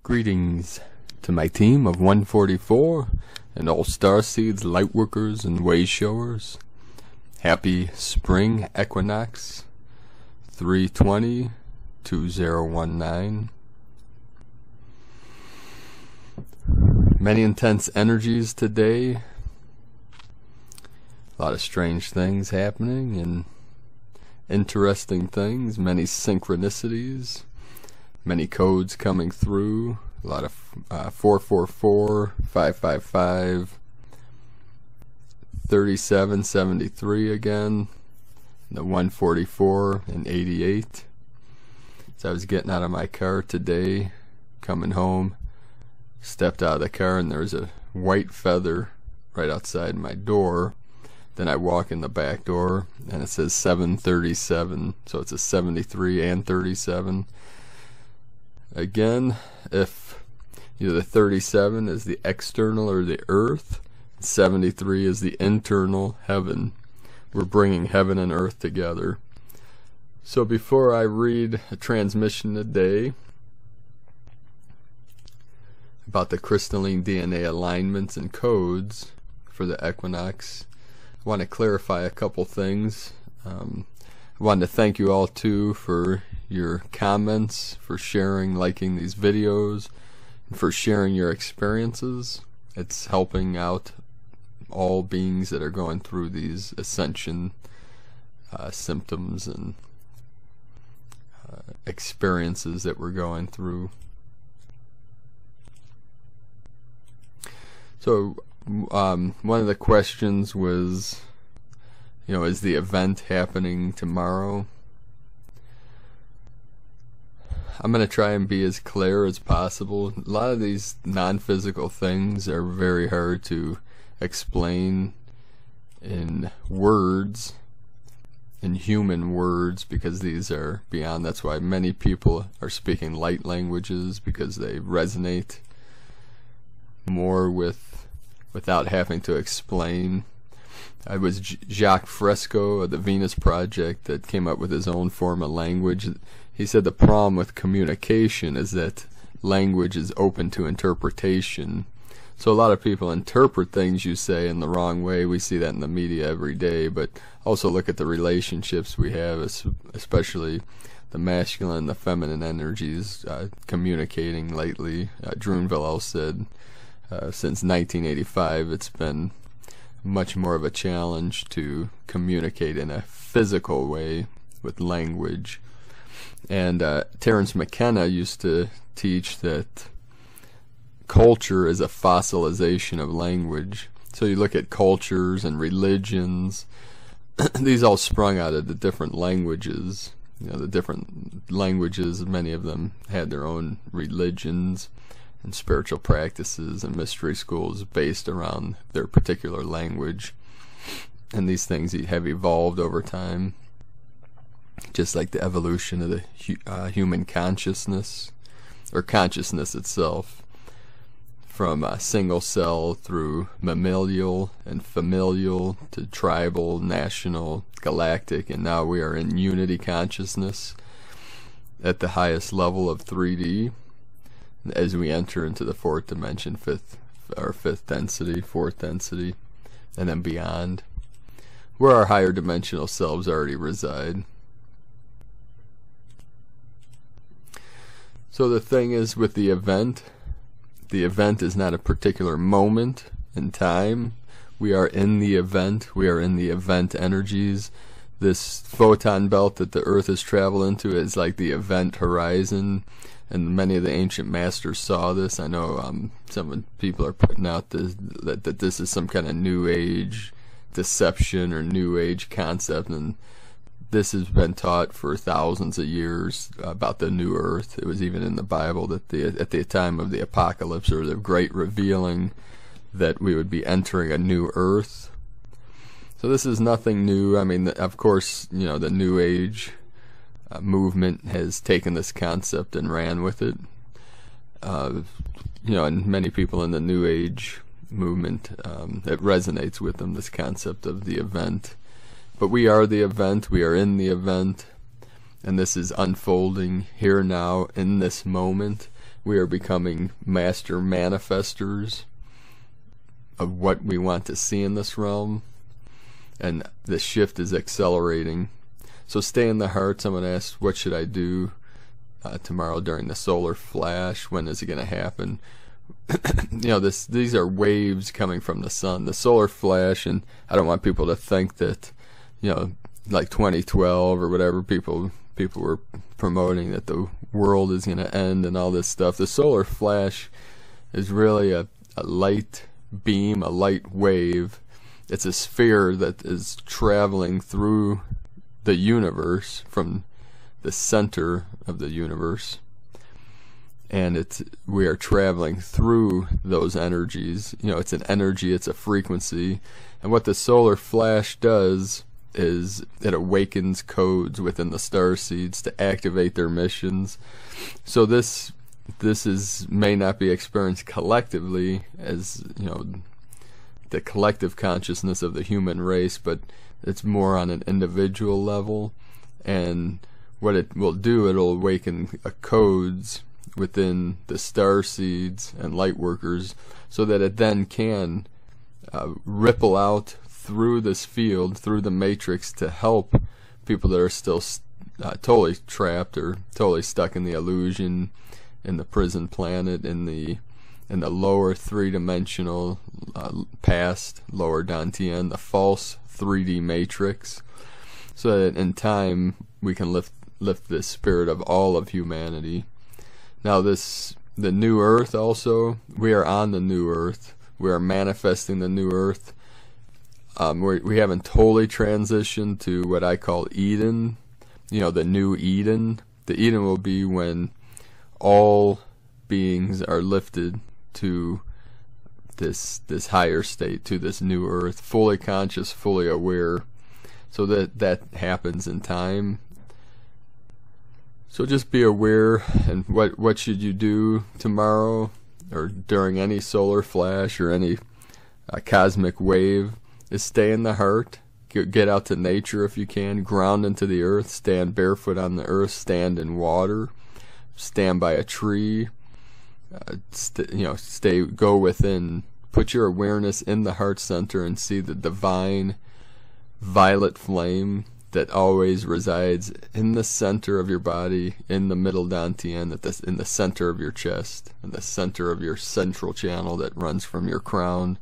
Greetings to my team of 144 and all Starseeds, Lightworkers, and Wayshowers. Happy Spring Equinox 3/20/2019. Many intense energies today. A lot of strange things happening and interesting things. Many synchronicities. Many codes coming through. A lot of 444, 555, 3773 again. The 144 and 88. So I was getting out of my car today, coming home, stepped out of the car, and there's a white feather right outside my door. Then I walk in the back door, and it says 737, so it's a 73 and 37. Again, if either the 37 is the external or the earth, 73 is the internal heaven. We're bringing heaven and earth together. So before I read a transmission today about the crystalline DNA alignments and codes for the equinox, I want to clarify a couple things. I wanted to thank you all too for your comments, for sharing, liking these videos, and for sharing your experiences. It's helping out all beings that are going through these ascension symptoms and experiences that we're going through. So one of the questions was, is the event happening tomorrow? I'm going to try and be as clear as possible. A lot of these non-physical things are very hard to explain in words, in human words, because these are beyond. That's why many people are speaking light languages, because they resonate more without having to explain. It was Jacques Fresco of the Venus Project that came up with his own form of language. He said the problem with communication is that language is open to interpretation. So a lot of people interpret things you say in the wrong way. We see that in the media every day, but also look at the relationships we have, especially the masculine and the feminine energies communicating lately. Drunville said since 1985 it's been much more of a challenge to communicate in a physical way with language. And Terence McKenna used to teach that culture is a fossilization of language. So you look at cultures and religions, these all sprung out of the different languages. The different languages, many of them had their own religions and spiritual practices and mystery schools based around their particular language. And these things have evolved over time, just like the evolution of the human consciousness, or consciousness itself, from single cell through mammalian and familial to tribal, national, galactic, and now we are in unity consciousness at the highest level of 3D as we enter into the fourth dimension, fourth density, and then beyond, where our higher dimensional selves already reside. So the thing is with the event is not a particular moment in time. We are in the event. We are in the event energies. This photon belt that the Earth has traveled into is like the event horizon, and many of the ancient masters saw this. I know some people are putting out that this is some kind of New Age deception or New Age concept, and this has been taught for thousands of years about the new earth. It was even in the Bible that at the time of the apocalypse, or the great revealing, that we would be entering a new earth. So this is nothing new. I mean, of course, the New Age movement has taken this concept and ran with it. And many people in the New Age movement, it resonates with them, this concept of the event. But we are the event, we are in the event, and this is unfolding here now in this moment. We are becoming master manifestors of what we want to see in this realm, and the shift is accelerating. So stay in the hearts. Someone asked, what should I do tomorrow during the solar flash? When is it going to happen? You know, these are waves coming from the sun. The solar flash, and I don't want people to think that, you know, like 2012 or whatever, people were promoting that the world is going to end and all this stuff. The solar flash is really a light beam, a light wave. It's a sphere that is traveling through the universe from the center of the universe, and we are traveling through those energies. You know, it's an energy, it's a frequency, and what the solar flash does is it awakens codes within the starseeds to activate their missions. So this may not be experienced collectively as, you know, the collective consciousness of the human race, but it's more on an individual level. And what it will do, it'll awaken codes within the starseeds and lightworkers, so that it then can ripple out through this field, through the matrix, to help people that are still totally trapped or totally stuck in the illusion, in the prison planet, in the lower three-dimensional past, lower Dantian, the false 3D matrix, so that in time we can lift the spirit of all of humanity. Now the new earth also, we are on the new earth. We are manifesting the new earth. We haven't totally transitioned to what I call Eden, you know, the new Eden. The Eden will be when all beings are lifted to this higher state, to this new earth, fully conscious, fully aware. So that happens in time. So just be aware. And what should you do tomorrow or during any solar flash or any cosmic wave? Is stay in the heart, get out to nature if you can, ground into the earth, stand barefoot on the earth, stand in water, stand by a tree, go within, put your awareness in the heart center and see the divine violet flame that always resides in the center of your body, in the middle dantian, in the center of your chest, in the center of your central channel that runs from your crown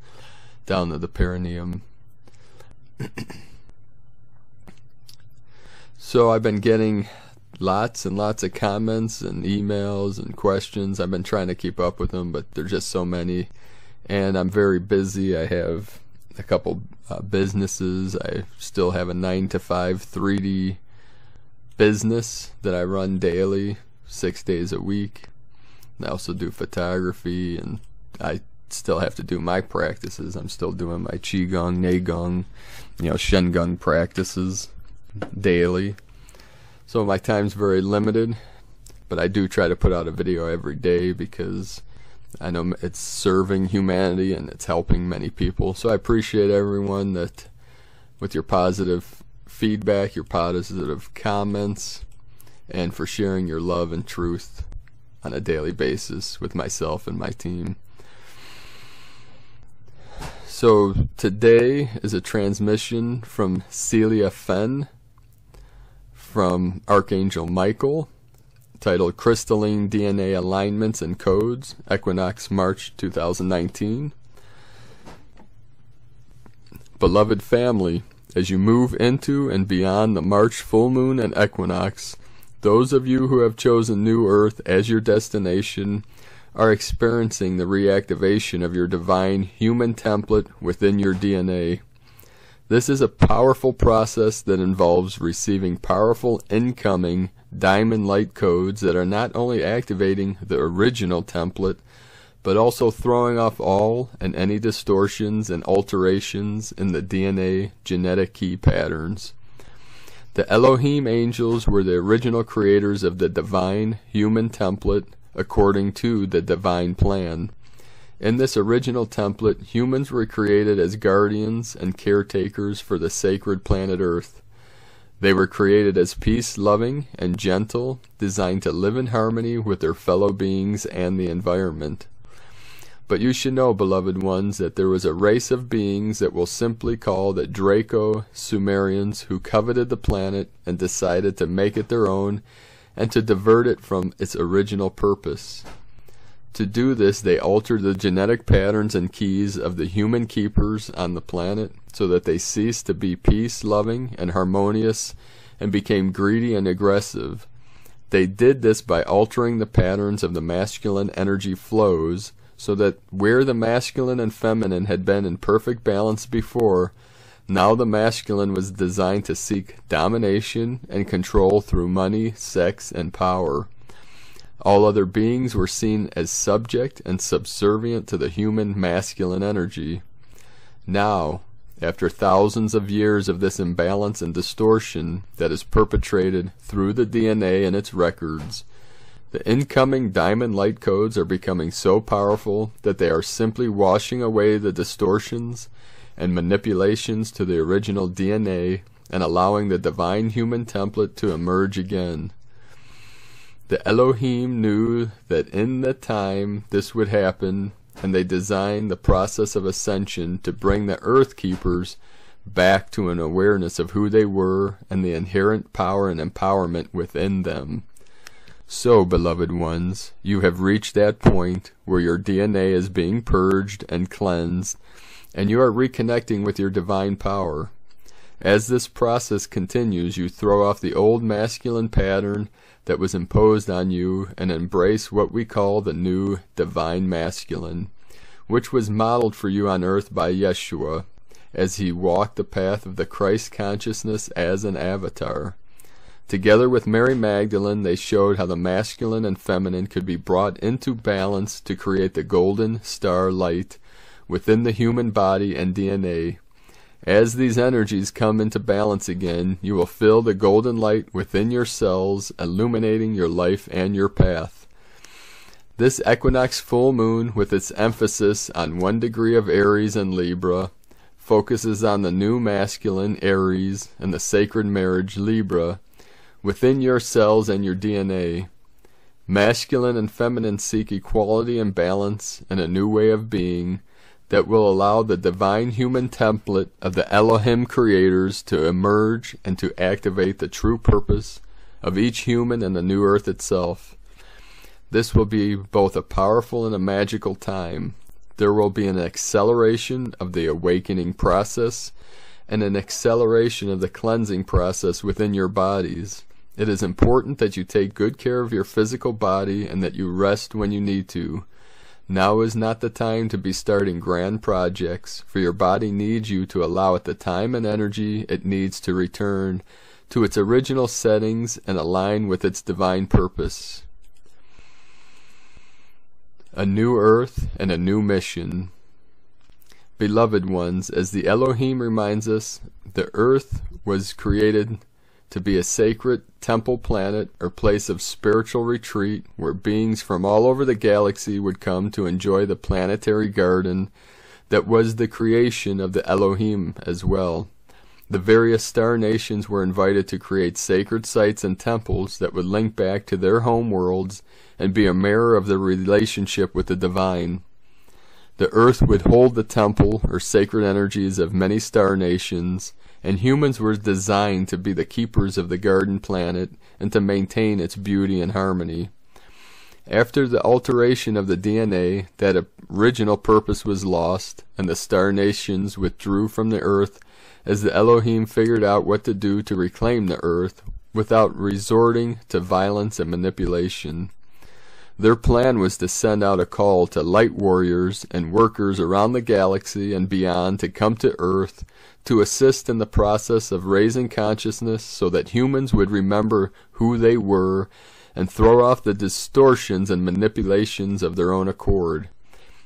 down to the perineum. So I've been getting lots and lots of comments and emails and questions. I've been trying to keep up with them, but there's just so many, and I'm very busy. I have a couple businesses. I still have a 9-to-5 3D business that I run daily, 6 days a week. I also do photography, and I still have to do my practices. I'm still doing my Qigong, Neigong, Shengung practices daily. So my time's very limited, but I do try to put out a video every day because I know it's serving humanity and it's helping many people. So I appreciate everyone that with your positive feedback, your positive comments, and for sharing your love and truth on a daily basis with myself and my team. So today is a transmission from Celia Fenn from Archangel Michael, titled Crystalline DNA Alignments and Codes, Equinox, March 2019. Beloved family, as you move into and beyond the March full moon and equinox, those of you who have chosen New Earth as your destination are experiencing the reactivation of your divine human template within your DNA. This is a powerful process that involves receiving powerful incoming diamond light codes that are not only activating the original template, but also throwing off all and any distortions and alterations in the DNA genetic key patterns. The Elohim angels were the original creators of the divine human template according to the divine plan. In this original template, humans were created as guardians and caretakers for the sacred planet Earth. They were created as peace-loving and gentle, designed to live in harmony with their fellow beings and the environment. But you should know, beloved ones, that there was a race of beings that we'll simply call the Draco-Sumerians who coveted the planet and decided to make it their own and to divert it from its original purpose. To do this, they altered the genetic patterns and keys of the human keepers on the planet so that they ceased to be peace-loving and harmonious and became greedy and aggressive. They did this by altering the patterns of the masculine energy flows so that where the masculine and feminine had been in perfect balance before, now the masculine was designed to seek domination and control through money, sex, and power. All other beings were seen as subject and subservient to the human masculine energy. Now, after thousands of years of this imbalance and distortion that is perpetrated through the DNA and its records, the incoming diamond light codes are becoming so powerful that they are simply washing away the distortions and manipulations to the original DNA and allowing the divine human template to emerge again. The Elohim knew that in the time this would happen, and they designed the process of ascension to bring the Earth Keepers back to an awareness of who they were and the inherent power and empowerment within them. So, beloved ones, you have reached that point where your DNA is being purged and cleansed, and you are reconnecting with your divine power. As this process continues, you throw off the old masculine pattern that was imposed on you and embrace what we call the new divine masculine, which was modeled for you on earth by Yeshua, as he walked the path of the Christ consciousness as an avatar. Together with Mary Magdalene, they showed how the masculine and feminine could be brought into balance to create the golden star light within the human body and DNA. As these energies come into balance again, you will feel the golden light within your cells, illuminating your life and your path. This equinox full moon, with its emphasis on 1 degree of Aries and Libra, focuses on the new masculine, Aries, and the sacred marriage, Libra, within your cells and your DNA. Masculine and feminine seek equality and balance and a new way of being that will allow the divine human template of the Elohim creators to emerge and to activate the true purpose of each human and the new earth itself. This will be both a powerful and a magical time. There will be an acceleration of the awakening process and an acceleration of the cleansing process within your bodies. It is important that you take good care of your physical body and that you rest when you need to. Now is not the time to be starting grand projects, for your body needs you to allow it the time and energy it needs to return to its original settings and align with its divine purpose. A new earth and a new mission. Beloved ones, as the Elohim reminds us, the earth was created to be a sacred temple planet or place of spiritual retreat where beings from all over the galaxy would come to enjoy the planetary garden that was the creation of the Elohim as well. The various star nations were invited to create sacred sites and temples that would link back to their home worlds and be a mirror of their relationship with the divine. The earth would hold the temple or sacred energies of many star nations, and humans were designed to be the keepers of the garden planet and to maintain its beauty and harmony. After the alteration of the DNA, that original purpose was lost, and the star nations withdrew from the earth as the Elohim figured out what to do to reclaim the earth without resorting to violence and manipulation. Their plan was to send out a call to light warriors and workers around the galaxy and beyond to come to Earth to assist in the process of raising consciousness so that humans would remember who they were and throw off the distortions and manipulations of their own accord.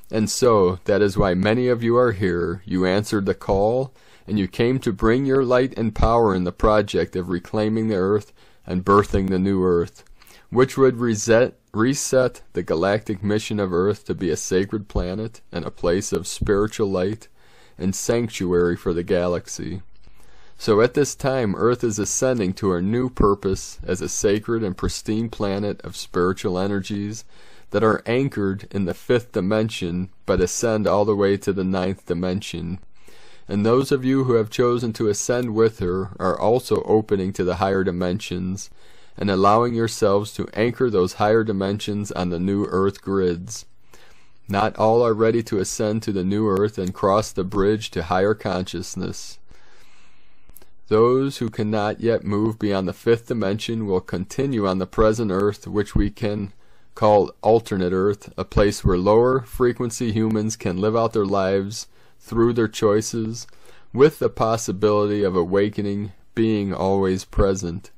And so, that is why many of you are here. You answered the call, and you came to bring your light and power in the project of reclaiming the Earth and birthing the new Earth, which would reset the galactic mission of Earth to be a sacred planet and a place of spiritual light and sanctuary for the galaxy. So at this time, Earth is ascending to her new purpose as a sacred and pristine planet of spiritual energies that are anchored in the 5th dimension but ascend all the way to the 9th dimension. And those of you who have chosen to ascend with her are also opening to the higher dimensions and allowing yourselves to anchor those higher dimensions on the new Earth grids. Not all are ready to ascend to the new Earth and cross the bridge to higher consciousness. Those who cannot yet move beyond the 5th dimension will continue on the present Earth, which we can call alternate Earth, a place where lower frequency humans can live out their lives through their choices, with the possibility of awakening being always present.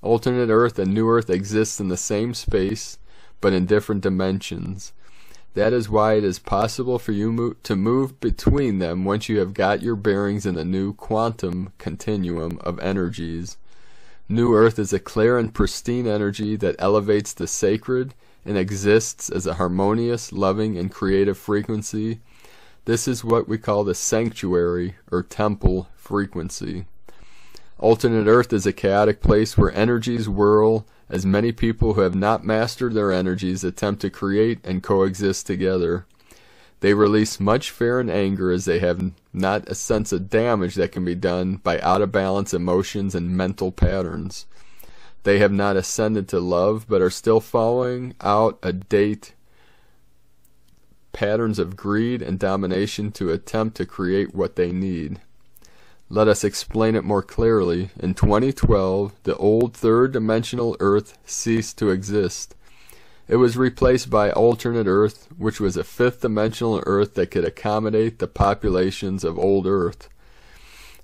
Alternate Earth and New Earth exist in the same space, but in different dimensions. That is why it is possible for you to move between them once you have got your bearings in the new quantum continuum of energies. New Earth is a clear and pristine energy that elevates the sacred and exists as a harmonious, loving, and creative frequency. This is what we call the sanctuary or temple frequency. Alternate Earth is a chaotic place where energies whirl as many people who have not mastered their energies attempt to create and coexist together. They release much fear and anger as they have not a sense of damage that can be done by out-of-balance emotions and mental patterns. They have not ascended to love, but are still following out a date patterns of greed and domination to attempt to create what they need. Let us explain it more clearly. In 2012, the old third-dimensional Earth ceased to exist. It was replaced by alternate Earth, which was a fifth-dimensional Earth that could accommodate the populations of old Earth.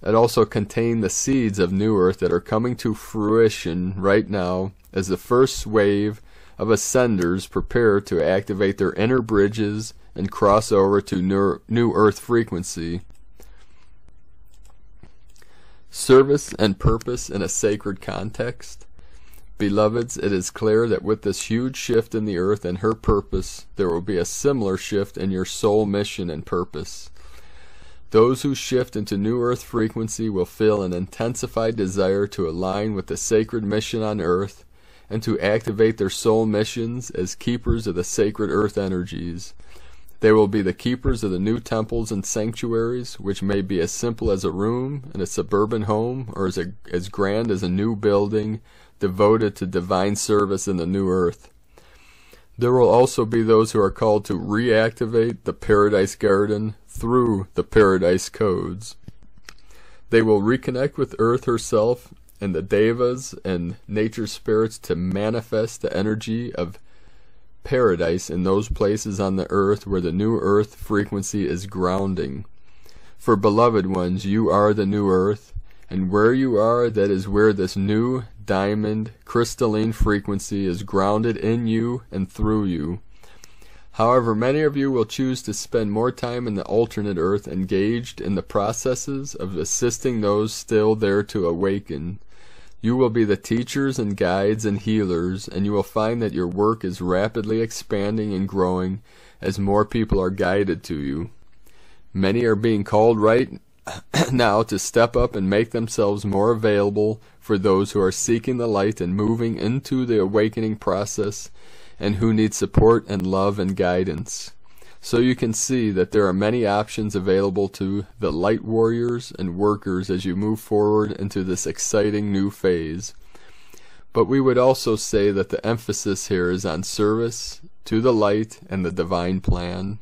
It also contained the seeds of new Earth that are coming to fruition right now as the first wave of ascenders prepare to activate their inner bridges and cross over to new Earth frequency. Service and purpose in a sacred context. Beloveds, it is clear that with this huge shift in the Earth and her purpose, there will be a similar shift in your soul mission and purpose. Those who shift into new Earth frequency will feel an intensified desire to align with the sacred mission on Earth and to activate their soul missions as keepers of the sacred Earth energies. They will be the keepers of the new temples and sanctuaries, which may be as simple as a room in a suburban home or as grand as a new building devoted to divine service in the new Earth. There will also be those who are called to reactivate the Paradise Garden through the Paradise Codes. They will reconnect with Earth herself and the Devas and nature spirits to manifest the energy of Paradise in those places on the Earth where the new Earth frequency is grounding. For beloved ones, you are the new Earth, and where you are, that is where this new diamond crystalline frequency is grounded in you and through you. However, many of you will choose to spend more time in the alternate Earth engaged in the processes of assisting those still there to awaken. You will be the teachers and guides and healers, and you will find that your work is rapidly expanding and growing as more people are guided to you. Many are being called right now to step up and make themselves more available for those who are seeking the light and moving into the awakening process and who need support and love and guidance. So you can see that there are many options available to the light warriors and workers as you move forward into this exciting new phase. But we would also say that the emphasis here is on service to the light and the divine plan,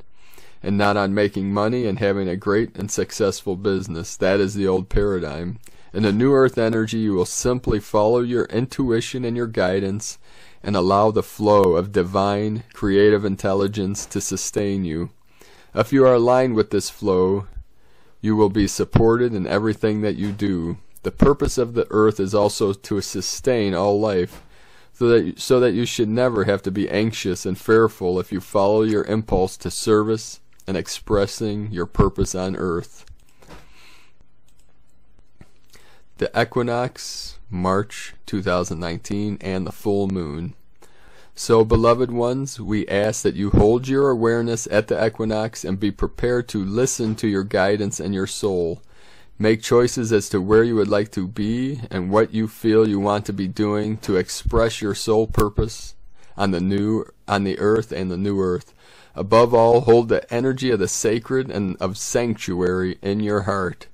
and not on making money and having a great and successful business. That is the old paradigm. In the new Earth energy, you will simply follow your intuition and your guidance and allow the flow of divine, creative intelligence to sustain you. If you are aligned with this flow, you will be supported in everything that you do. The purpose of the Earth is also to sustain all life, so that you should never have to be anxious and fearful if you follow your impulse to service and expressing your purpose on Earth. The Equinox, March 2019, and the full moon. So, beloved ones, we ask that you hold your awareness at the equinox and be prepared to listen to your guidance and your soul. Make choices as to where you would like to be and what you feel you want to be doing to express your soul purpose on the earth and the new earth. Above all, hold the energy of the sacred and of sanctuary in your heart.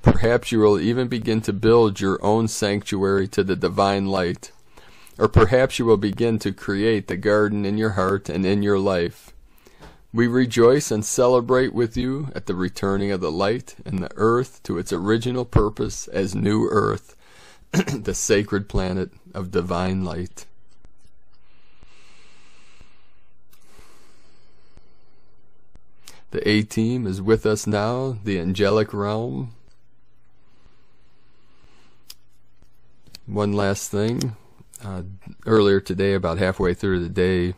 Perhaps you will even begin to build your own sanctuary to the divine light. Or perhaps you will begin to create the garden in your heart and in your life. We rejoice and celebrate with you at the returning of the light and the earth to its original purpose as new earth, the sacred planet of divine light. The A-team is with us now, the angelic realm. One last thing. Earlier today, about halfway through the day,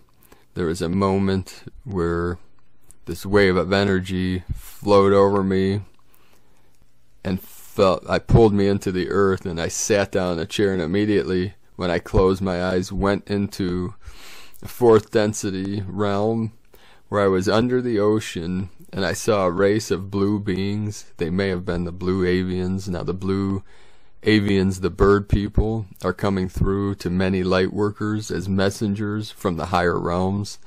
there was a moment where this wave of energy flowed over me and I pulled me into the earth, and I sat down in a chair, and immediately when I closed my eyes went into the fourth density realm where I was under the ocean, and I saw a race of blue beings. They may have been the blue avians. Now the blue avians, the bird people, are coming through to many Lightworkers as messengers from the higher realms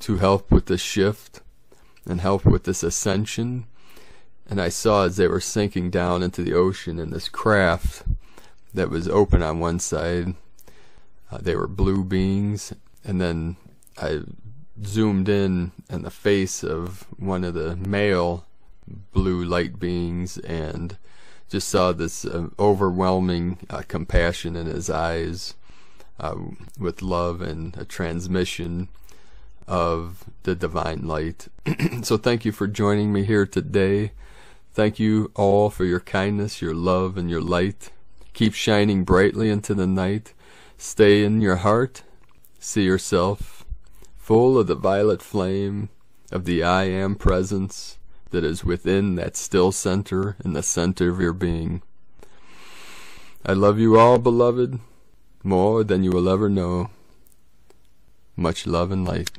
to help with the shift and help with this ascension. And I saw as they were sinking down into the ocean in this craft that was open on one side, they were blue beings, and then I zoomed in on the face of one of the male blue light beings and just saw this overwhelming compassion in his eyes with love and a transmission of the divine light. So thank you for joining me here today. Thank you all for your kindness, your love, and your light. Keep shining brightly into the night. Stay in your heart. See yourself full of the violet flame of the I Am presence that is within that still center in the center of your being. I love you all, beloved, more than you will ever know. Much love and light.